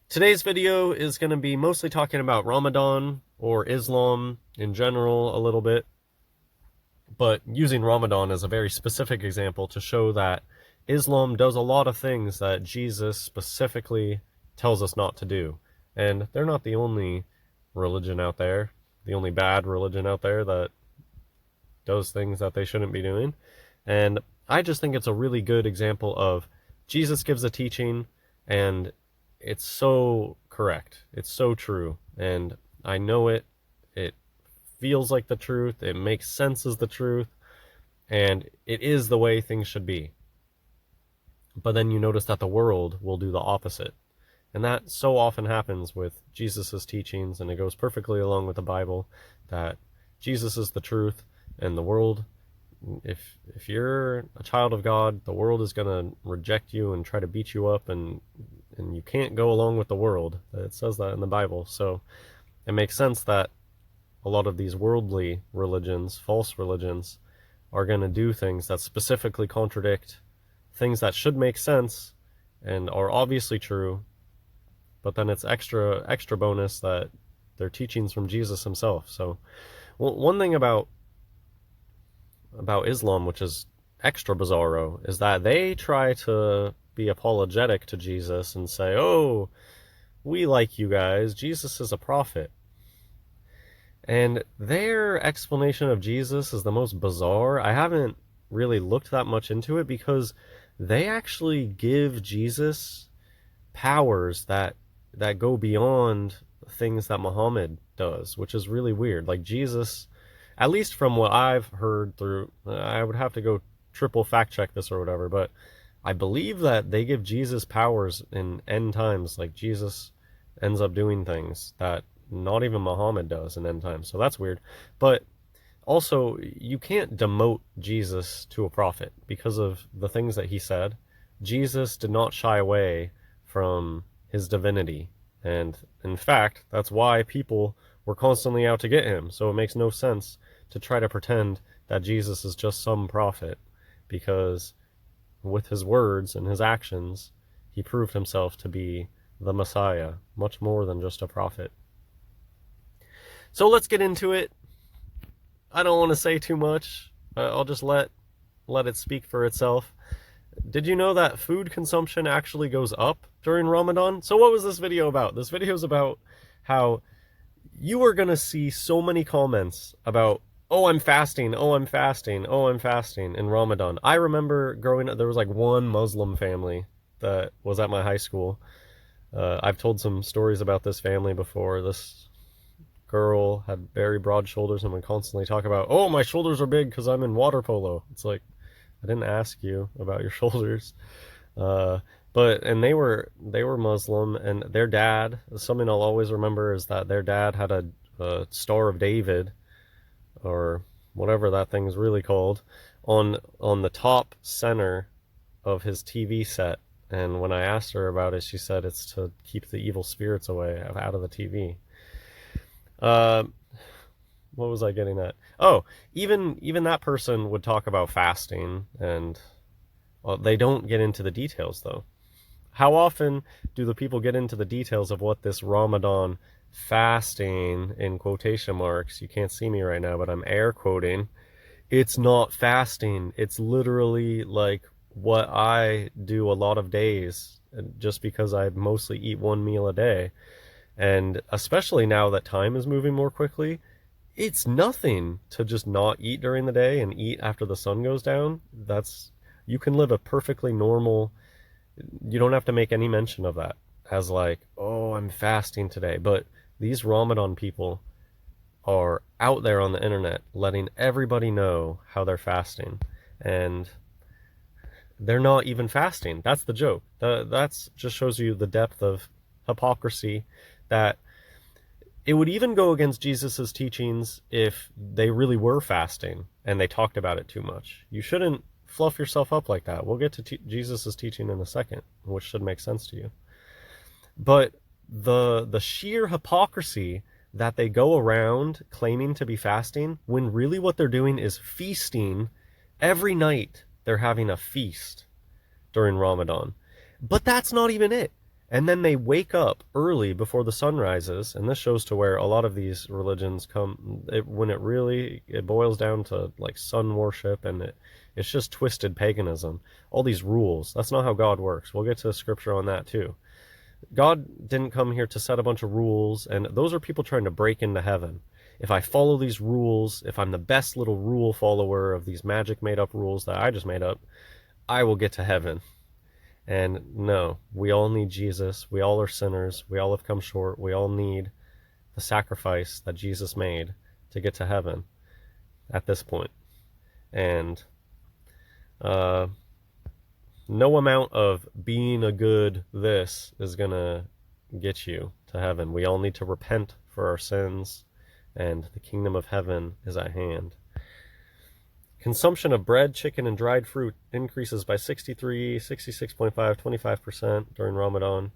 Today's video is going to be mostly talking about Ramadan or Islam in general a little bit, but using Ramadan as a very specific example to show that Islam does a lot of things that Jesus specifically tells us not to do. And they're not the only religion out there, the only bad religion out there that does things that they shouldn't be doing. And I just think it's a really good example of Jesus gives a teaching and it's so correct. It's so true. And I know it. It feels like the truth. It makes sense as the truth. And it is the way things should be. But then you notice that the world will do the opposite. And that so often happens with Jesus's teachings, and it goes perfectly along with the Bible, that Jesus is the truth, and the world, if you're a child of God, the world is going to reject you and try to beat you up, and you can't go along with the world. It says that in the Bible. So it makes sense that a lot of these worldly religions, false religions, are going to do things that specifically contradict things that should make sense and are obviously true, but then it's extra bonus that they're teachings from Jesus himself. So one thing about Islam, which is extra bizarro, is that they try to be apologetic to Jesus and say, oh, we like you guys, Jesus is a prophet. And their explanation of Jesus is the most bizarre. I haven't really looked that much into it because they actually give Jesus powers that go beyond things that Muhammad does, which is really weird. Like Jesus, at least from what I've heard through, I would have to go triple fact check this or whatever, but I believe that they give Jesus powers in end times. Like Jesus ends up doing things that not even Muhammad does in end times. So that's weird. But also, you can't demote Jesus to a prophet because of the things that he said. Jesus did not shy away from his divinity. And in fact, that's why people were constantly out to get him. So it makes no sense to try to pretend that Jesus is just some prophet, because with his words and his actions, he proved himself to be the Messiah, much more than just a prophet. So let's get into it. I don't want to say too much. I'll just let it speak for itself. Did you know that food consumption actually goes up during Ramadan? So what was this video about? This video is about how you are going to see so many comments about, oh, I'm fasting, oh, I'm fasting, oh, I'm fasting in Ramadan. I remember growing up, there was like one Muslim family that was at my high school. I've told some stories about this family before. This girl had very broad shoulders and would constantly talk about, oh, my shoulders are big because I'm in water polo. It's like, I didn't ask you about your shoulders. And they were Muslim, and their dad, something I'll always remember is that their dad had a Star of David, or whatever that thing's really called, on the top center of his TV set. And when I asked her about it, she said it's to keep the evil spirits away out of the TV. What was I getting at? Oh, even that person would talk about fasting, and they don't get into the details, though. How often do the people get into the details of what this Ramadan fasting, in quotation marks, you can't see me right now, but I'm air quoting, it's not fasting. It's literally like what I do a lot of days, just because I mostly eat one meal a day. And especially now that time is moving more quickly, it's nothing to just not eat during the day and eat after the sun goes down. You can live a perfectly normal, you don't have to make any mention of that as like, oh, I'm fasting today. But these Ramadan people are out there on the internet letting everybody know how they're fasting. And they're not even fasting. That's the joke. That's just shows you the depth of hypocrisy, that it would even go against Jesus's teachings if they really were fasting and they talked about it too much. You shouldn't fluff yourself up like that. We'll get to Jesus's teaching in a second, which should make sense to you. But the sheer hypocrisy that they go around claiming to be fasting, when really what they're doing is feasting. Every night they're having a feast during Ramadan. But that's not even it. And then they wake up early before the sun rises, and this shows to where a lot of these religions come when it boils down to like sun worship, and it's just twisted paganism. All these rules. That's not how God works. We'll get to scripture on that too. God didn't come here to set a bunch of rules, and those are people trying to break into heaven. If I follow these rules, if I'm the best little rule follower of these magic made up rules that I just made up, I will get to heaven. And no, we all need Jesus. We all are sinners. We all have come short. We all need the sacrifice that Jesus made to get to heaven at this point. And no amount of being a good this is going to get you to heaven. We all need to repent for our sins, and the kingdom of heaven is at hand. Consumption of bread, chicken, and dried fruit increases by 63, 66.5, 25% during Ramadan.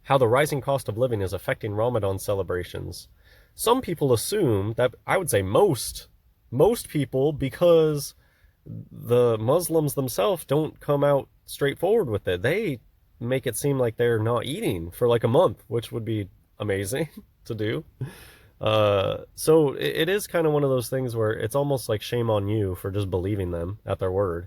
How the rising cost of living is affecting Ramadan celebrations. Some people assume that, I would say most people, because the Muslims themselves don't come out straightforward with it. They make it seem like they're not eating for like a month, which would be amazing to do. So it is kind of one of those things where it's almost like shame on you for just believing them at their word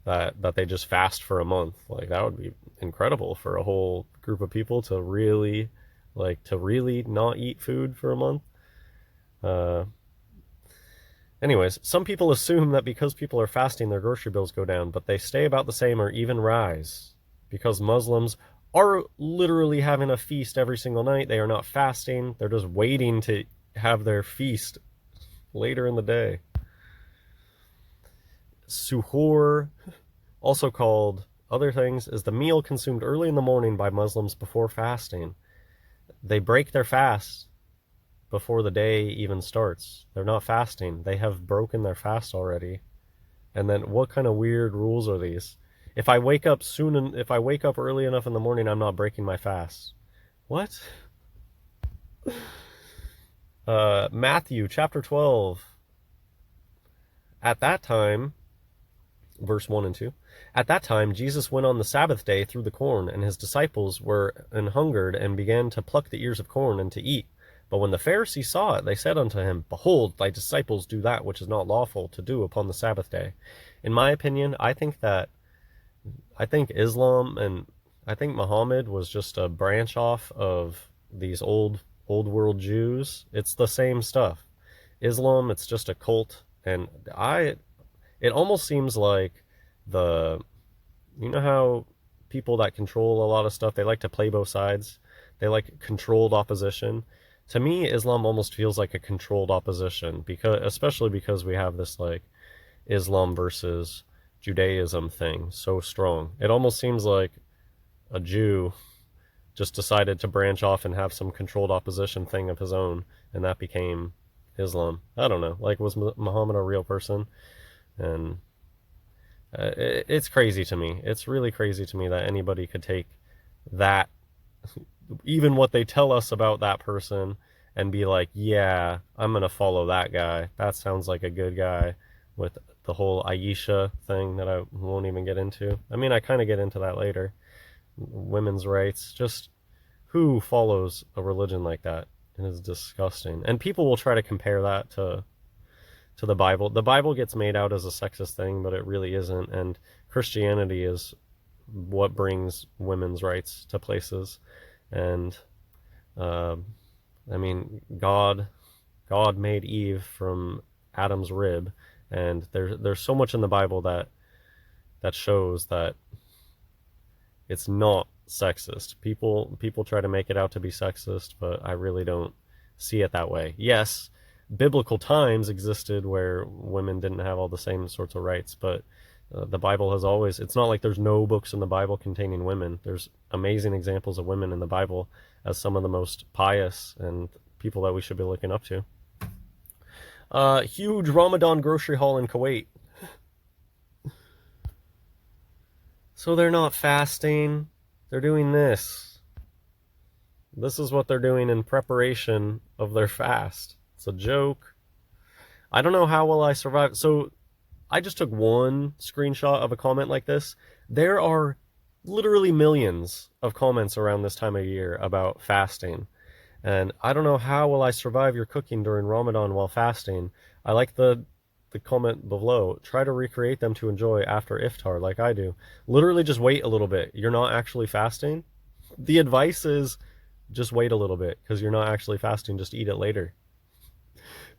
that they just fast for a month. Like that would be incredible for a whole group of people to really not eat food for a month. Anyways, some people assume that because people are fasting, their grocery bills go down, but they stay about the same or even rise because Muslims are literally having a feast every single night. They are not fasting. They're just waiting to have their feast later in the day. Suhoor, also called other things, is the meal consumed early in the morning by Muslims before fasting. They break their fast before the day even starts. They're not fasting. They have broken their fast already. And then what kind of weird rules are these? If I wake up early enough in the morning, I'm not breaking my fast. What? Matthew chapter 12. At that time, verse 1 and 2. At that time, Jesus went on the Sabbath day through the corn, and his disciples were an hungered and began to pluck the ears of corn and to eat. But when the Pharisees saw it, they said unto him, Behold, thy disciples do that which is not lawful to do upon the Sabbath day. In my opinion, I think Islam and I think Muhammad was just a branch off of these old world Jews. It's the same stuff. Islam, it's just a cult, and it almost seems like you know how people that control a lot of stuff, they like to play both sides. They like controlled opposition. To me, Islam almost feels like a controlled opposition, especially because we have this like Islam versus Judaism thing so strong. It almost seems like a Jew just decided to branch off and have some controlled opposition thing of his own, and that became Islam. I don't know. Like, was Muhammad a real person? And it's crazy to me. It's really crazy to me that anybody could take that, even what they tell us about that person, and be like, yeah, I'm going to follow that guy. That sounds like a good guy, with the whole Aisha thing that I won't even get into. I mean, I kind of get into that later. Women's rights. Just who follows a religion like that? It is disgusting. And people will try to compare that to the Bible. The Bible gets made out as a sexist thing, but it really isn't. And Christianity is what brings women's rights to places. And I mean, God made Eve from Adam's rib, and there's so much in the Bible that shows that it's not sexist. People try to make it out to be sexist, but I really don't see it that way. Yes, biblical times existed where women didn't have all the same sorts of rights, but the Bible has always, it's not like there's no books in the Bible containing women. There's amazing examples of women in the Bible as some of the most pious and people that we should be looking up to. Huge Ramadan grocery haul in Kuwait. So they're not fasting. They're doing this. This is what they're doing in preparation of their fast. It's a joke. I don't know how will I survive. So I just took one screenshot of a comment like this. There are literally millions of comments around this time of year about fasting. And I don't know how will I survive your cooking during Ramadan while fasting. I like the comment below. Try to recreate them to enjoy after iftar like I do. Literally just wait a little bit. You're not actually fasting. The advice is just wait a little bit because you're not actually fasting, just eat it later.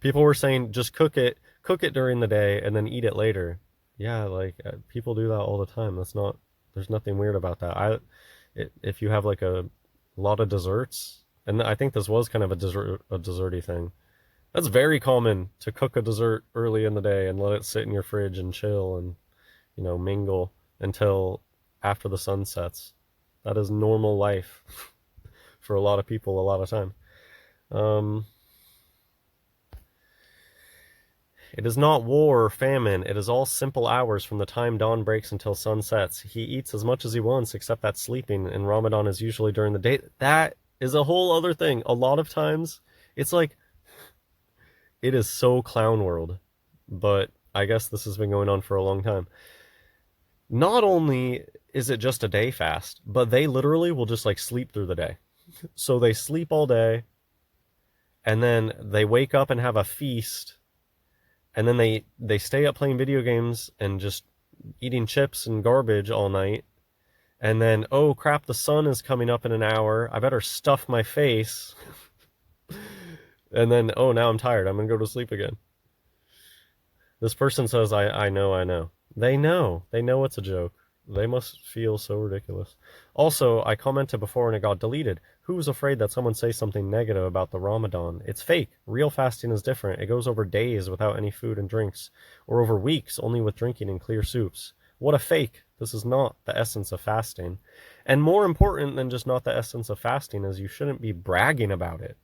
People were saying just cook it during the day and then eat it later. Yeah, like people do that all the time. That's not there's nothing weird about that. If you have like a lot of desserts, and I think this was kind of a desserty thing. That's very common to cook a dessert early in the day and let it sit in your fridge and chill and mingle until after the sun sets. That is normal life for a lot of people a lot of time. Um, It is not war or famine. It is all simple hours from the time dawn breaks until sun sets. He eats as much as he wants, except that sleeping, and Ramadan is usually during the day. That is a whole other thing. A lot of times, it's like, it is so clown world. But I guess this has been going on for a long time. Not only is it just a day fast, but they literally will just like sleep through the day. So they sleep all day, and then they wake up and have a feast, and then they stay up playing video games and just eating chips and garbage all night. And then, oh crap, the sun is coming up in an hour. I better stuff my face. And then, oh, now I'm tired. I'm going to go to sleep again. This person says, I know, I know. They know. They know it's a joke. They must feel so ridiculous. Also, I commented before and it got deleted. Who was afraid that someone say something negative about the Ramadan? It's fake. Real fasting is different. It goes over days without any food and drinks, or over weeks only with drinking and clear soups. What a fake. This is not the essence of fasting. And more important than just not the essence of fasting is you shouldn't be bragging about it.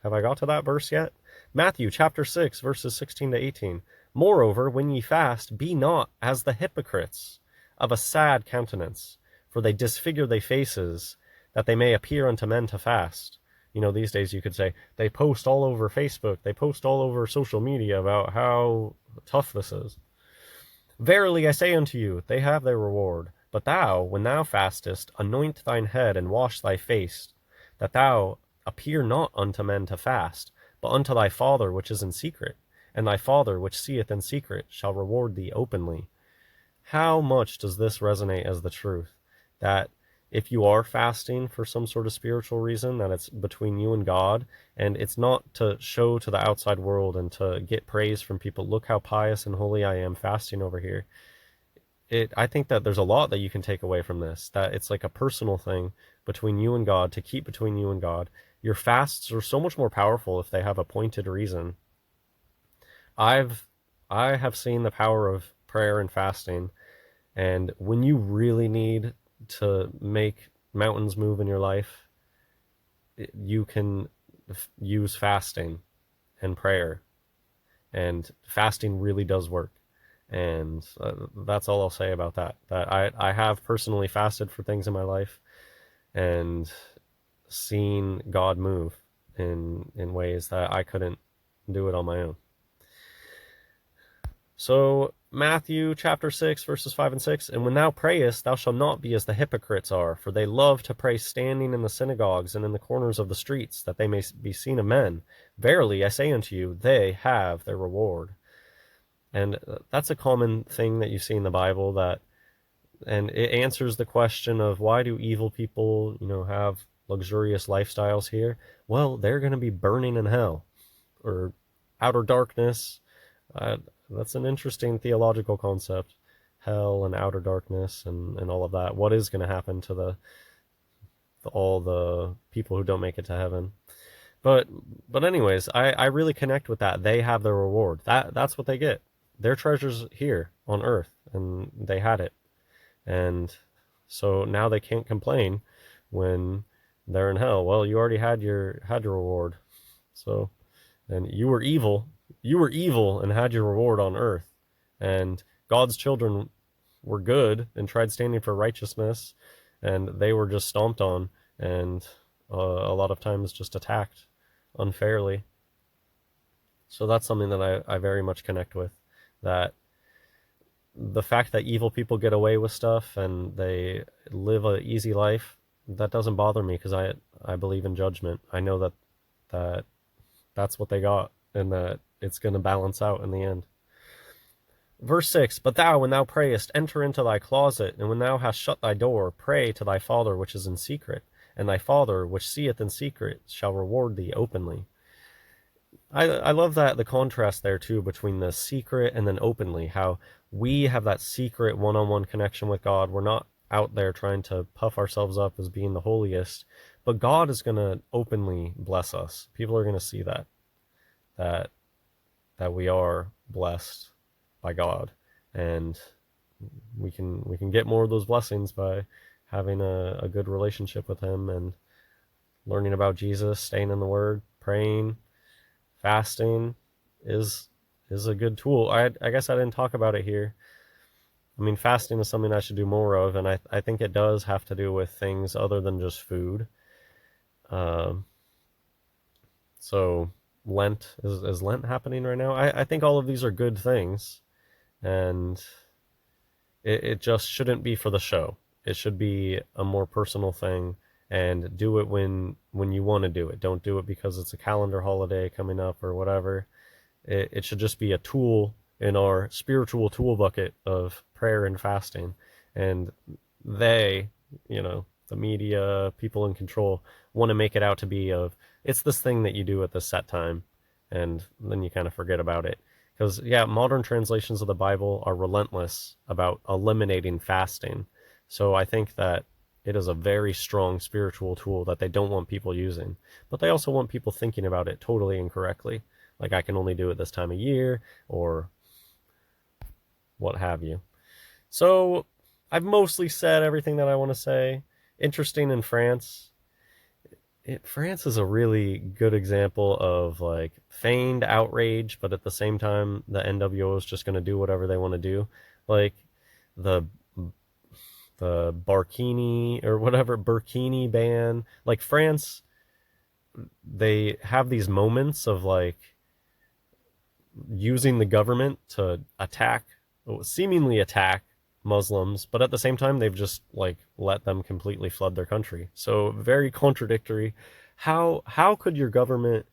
Have I got to that verse yet? Matthew chapter 6, verses 16 to 18. Moreover, when ye fast, be not as the hypocrites, of a sad countenance, for they disfigure their faces, that they may appear unto men to fast. These days you could say, they post all over Facebook, they post all over social media about how tough this is. Verily I say unto you, they have their reward. But thou, when thou fastest, anoint thine head and wash thy face, that thou appear not unto men to fast, but unto thy Father which is in secret. And thy Father which seeth in secret shall reward thee openly. How much does this resonate as the truth? That if you are fasting for some sort of spiritual reason, that it's between you and God, and it's not to show to the outside world and to get praise from people. Look how pious and holy I am fasting over here. I think that there's a lot that you can take away from this, that it's like a personal thing between you and God, to keep between you and God. Your fasts are so much more powerful if they have a pointed reason. I have seen the power of prayer and fasting, and when you really need to make mountains move in your life, you can use fasting and prayer, and fasting really does work. And that's all I'll say about that. That I have personally fasted for things in my life and seen God move in ways that I couldn't do it on my own. So Matthew chapter 6, verses 5 and 6, and when thou prayest, thou shalt not be as the hypocrites are, for they love to pray standing in the synagogues and in the corners of the streets, that they may be seen of men. Verily, I say unto you, they have their reward. And that's a common thing that you see in the Bible, and it answers the question of why do evil people, have luxurious lifestyles here? Well, they're going to be burning in hell or outer darkness. That's an interesting theological concept, hell and outer darkness and all of that. What is going to happen to all the people who don't make it to heaven? But anyways, I really connect with that. They have their reward. That's what they get. Their treasures here on earth, and they had it. And so now they can't complain when they're in hell. Well, you already had your reward. So, and you were evil and had your reward on earth. And God's children were good and tried standing for righteousness, and they were just stomped on and a lot of times just attacked unfairly. So that's something that I very much connect with, that the fact that evil people get away with stuff and they live an easy life, that doesn't bother me because I believe in judgment. I know that that's what they got and that it's going to balance out in the end. Verse 6, But thou, when thou prayest, enter into thy closet, and when thou hast shut thy door, pray to thy Father which is in secret, and thy Father which seeth in secret shall reward thee openly. I love that, the contrast there too between the secret and then openly, how we have that secret one-on-one connection with God. We're not out there trying to puff ourselves up as being the holiest, but God is going to openly bless us. People are going to see that that we are blessed by God, and we can get more of those blessings by having a good relationship with Him and learning about Jesus, staying in the Word, praying, fasting is a good tool. I guess I didn't talk about it here. I mean, fasting is something I should do more of, and I think it does have to do with things other than just food. Um, so Lent is Lent happening right now? I think all of these are good things, and it just shouldn't be for the show. It should be a more personal thing, and do it when you want to do it. Don't do it because it's a calendar holiday coming up or whatever. It should just be a tool in our spiritual tool bucket of prayer and fasting. And they, the media, people in control, want to make it out to be it's this thing that you do at this set time, and then you kind of forget about it. Because, yeah, modern translations of the Bible are relentless about eliminating fasting. So I think that it is a very strong spiritual tool that they don't want people using. But they also want people thinking about it totally incorrectly. Like, I can only do it this time of year, or what have you. So, I've mostly said everything that I want to say. Interesting in France. France is a really good example of like feigned outrage, but at the same time, the NWO is just going to do whatever they want to do. Like the Barkini or whatever Burkini ban. Like France, they have these moments of like using the government to seemingly attack Muslims, but at the same time they've just like let them completely flood their country. So very contradictory. How could your government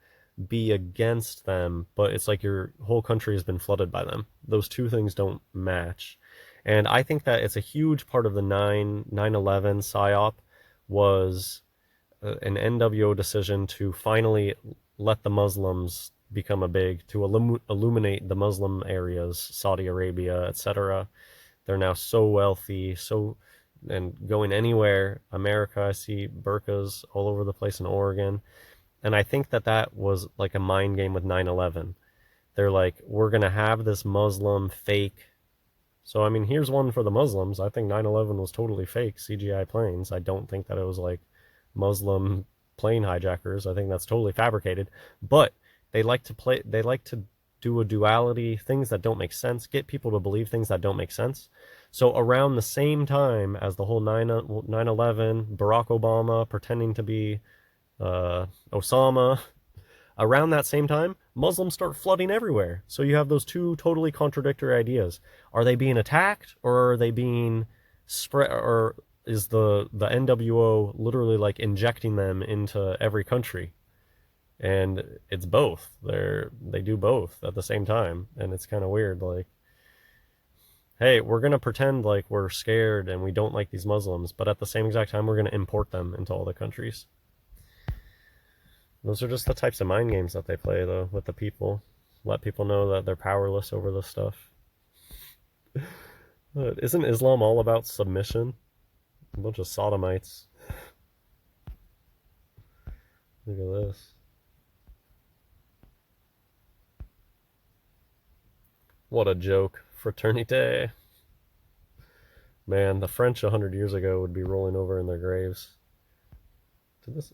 be against them, but it's like your whole country has been flooded by them? Those two things don't match. And I think that it's a huge part of the 9/11 psyop was an NWO decision to finally let the Muslims become to illuminate the Muslim areas, Saudi Arabia, etc. They're now so wealthy, and going anywhere. America, I see burqas all over the place in Oregon. And I think that was like a mind game with 9/11. They're like, we're going to have this Muslim fake. So, I mean, here's one for the Muslims. I think 9/11 was totally fake, CGI planes. I don't think that it was like Muslim plane hijackers. I think that's totally fabricated. But they like to do a duality, things that don't make sense, get people to believe things that don't make sense. So around the same time as the whole 9/11, Barack Obama pretending to be Osama, around that same time, Muslims start flooding everywhere. So you have those two totally contradictory ideas. Are they being attacked, or are they being spread, or is the NWO literally like injecting them into every country? And it's both. They do both at the same time, and it's kind of weird. Like, hey, we're gonna pretend like we're scared and we don't like these Muslims, but at the same exact time, we're gonna import them into all the countries. Those are just the types of mind games that they play, though, with the people. Let people know that they're powerless over this stuff. But isn't Islam all about submission? A bunch of sodomites. Look at this. What a joke. Fraternité. Man, the French 100 years ago would be rolling over in their graves.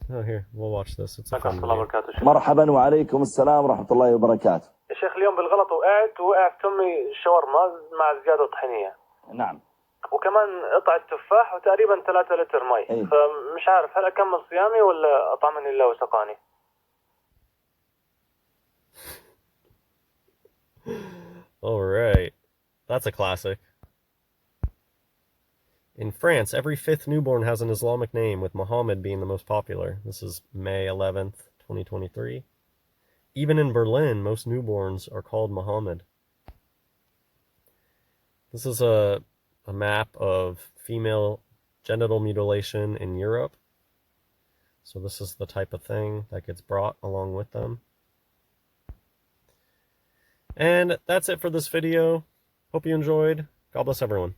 Here, we'll watch this. It's a fun video. مرحبا وعليكم السلام ورحمة الله وبركاته. يا شيخ اليوم بالغلط وقعت تمي شاورما مع زيادة طحينية. نعم. وكمان قطعة تفاح وتقريبا 3 لتر مي. فمش عارف هل أكمل صيامي ولا أطعمني الله وسقاني. All right. That's a classic. In France, every 5th newborn has an Islamic name, with Muhammad being the most popular. This is May 11th, 2023. Even in Berlin, most newborns are called Muhammad. This is a map of female genital mutilation in Europe. So this is the type of thing that gets brought along with them. And that's it for this video. Hope you enjoyed. God bless everyone.